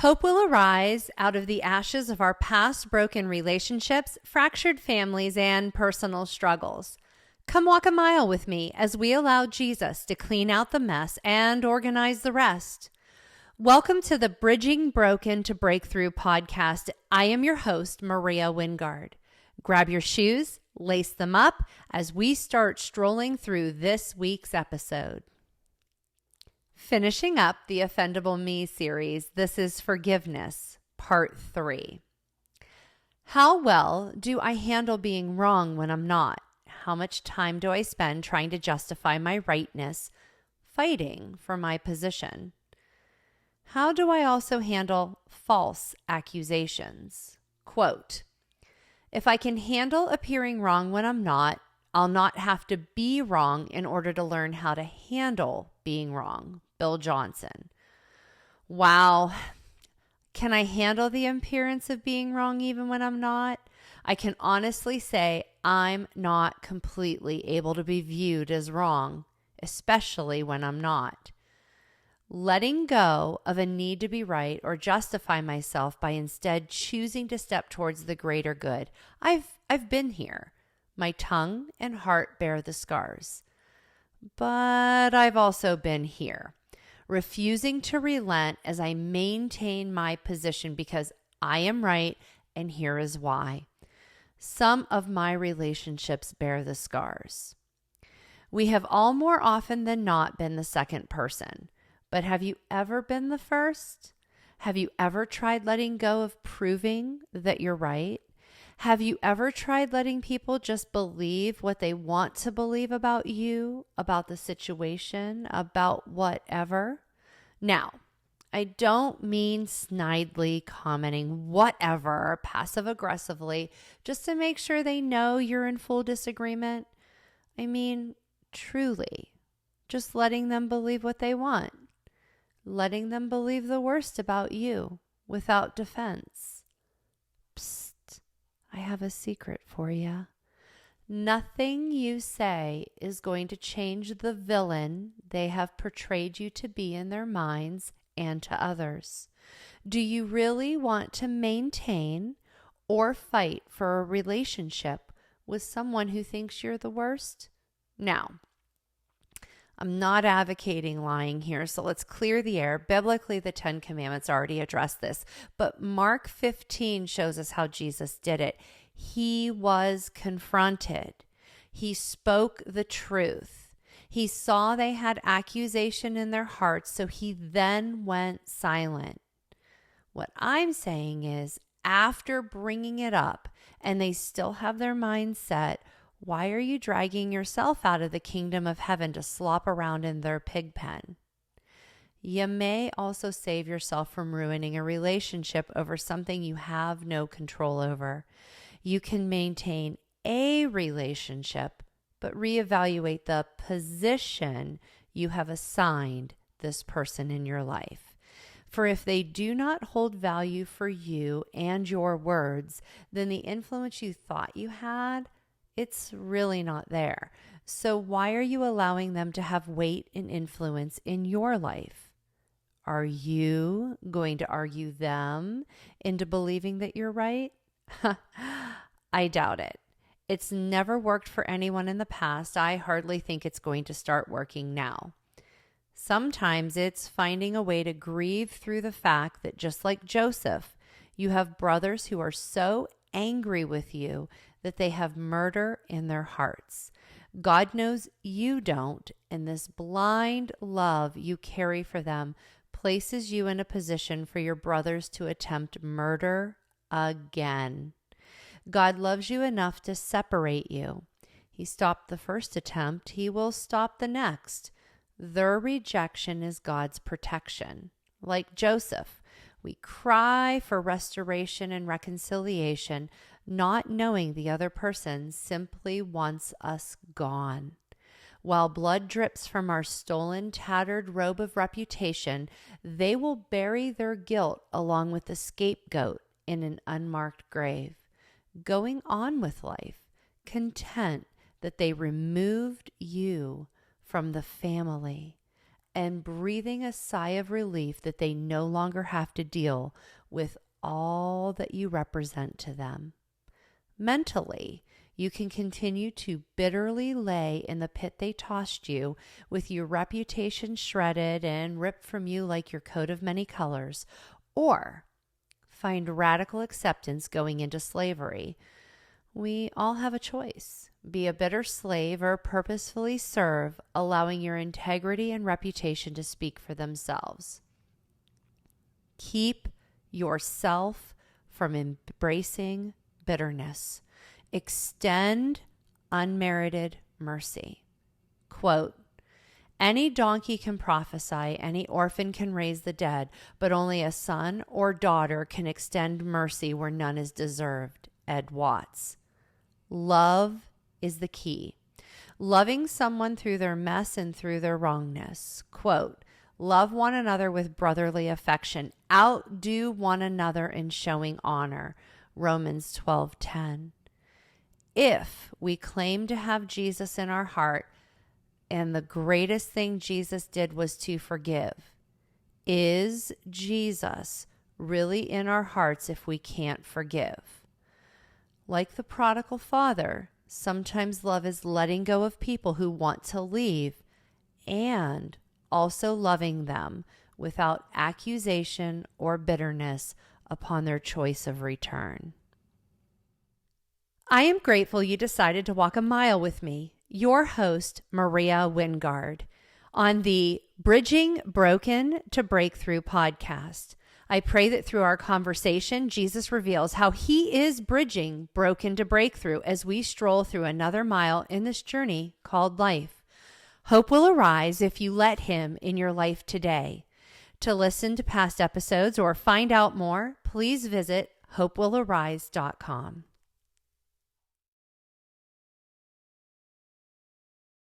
Hope will arise out of the ashes of our past broken relationships, fractured families, and personal struggles. Come walk a mile with me as we allow Jesus to clean out the mess and organize the rest. Welcome to the Bridging Broken to Breakthrough podcast. I am your host, Maria Wingard. Grab your shoes, lace them up as we start strolling through this week's episode. Finishing up the Offendable Me series, this is Forgiveness, part 3. How well do I handle being wrong when I'm not? How much time do I spend trying to justify my rightness, fighting for my position? How do I also handle false accusations? Quote, if I can handle appearing wrong when I'm not, I'll not have to be wrong in order to learn how to handle being wrong. Bill Johnson. Wow. Can I handle the appearance of being wrong even when I'm not? I can honestly say I'm not completely able to be viewed as wrong, especially when I'm not. Letting go of a need to be right or justify myself by instead choosing to step towards the greater good. I've been here. My tongue and heart bear the scars. But I've also been here, refusing to relent as I maintain my position because I am right and here is why. Some of my relationships bear the scars. We have all more often than not been the second person. But have you ever been the first? Have you ever tried letting go of proving that you're right? Have you ever tried letting people just believe what they want to believe about you, about the situation, about whatever? Now, I don't mean snidely commenting whatever passive-aggressively just to make sure they know you're in full disagreement. I mean, truly, just letting them believe what they want. Letting them believe the worst about you without defense. Psst, I have a secret for you. Nothing you say is going to change the villain they have portrayed you to be in their minds and to others. Do you really want to maintain or fight for a relationship with someone who thinks you're the worst? Now, I'm not advocating lying here, so let's clear the air. Biblically, the 10 Commandments already address this, but Mark 15 shows us how Jesus did it. He was confronted. He spoke the truth. He saw they had accusation in their hearts, so he then went silent. What I'm saying is, after bringing it up and they still have their mind set, why are you dragging yourself out of the kingdom of heaven to slop around in their pig pen? You may also save yourself from ruining a relationship over something you have no control over. You can maintain a relationship, but reevaluate the position you have assigned this person in your life. For if they do not hold value for you and your words, then the influence you thought you had, it's really not there. So why are you allowing them to have weight and influence in your life? Are you going to argue them into believing that you're right? I doubt it. It's never worked for anyone in the past. I hardly think it's going to start working now. Sometimes it's finding a way to grieve through the fact that just like Joseph, you have brothers who are so angry with you that they have murder in their hearts. God knows you don't, and this blind love you carry for them places you in a position for your brothers to attempt murder again. God loves you enough to separate you. He stopped the first attempt. He will stop the next. Their rejection is God's protection. Like Joseph, we cry for restoration and reconciliation, not knowing the other person simply wants us gone. While blood drips from our stolen, tattered robe of reputation, they will bury their guilt along with the scapegoat in an unmarked grave, going on with life, content that they removed you from the family and breathing a sigh of relief that they no longer have to deal with all that you represent to them. Mentally, you can continue to bitterly lay in the pit they tossed you with your reputation shredded and ripped from you like your coat of many colors, or find radical acceptance going into slavery. We all have a choice. Be a bitter slave or purposefully serve, allowing your integrity and reputation to speak for themselves. Keep yourself from embracing bitterness. Extend unmerited mercy. Quote, "Any donkey can prophesy, any orphan can raise the dead, but only a son or daughter can extend mercy where none is deserved." Ed Watts. Love is the key. Loving someone through their mess and through their wrongness. Quote, "Love one another with brotherly affection. Outdo one another in showing honor." Romans 12:10. If we claim to have Jesus in our heart, and the greatest thing Jesus did was to forgive, is Jesus really in our hearts if we can't forgive? Like the prodigal father, sometimes love is letting go of people who want to leave and also loving them without accusation or bitterness upon their choice of return. I am grateful you decided to walk a mile with me, your host, Maria Wingard, on the Bridging Broken to Breakthrough podcast. I pray that through our conversation, Jesus reveals how he is bridging broken to breakthrough as we stroll through another mile in this journey called life. Hope will arise if you let him in your life today. To listen to past episodes or find out more, please visit hopewillarise.com.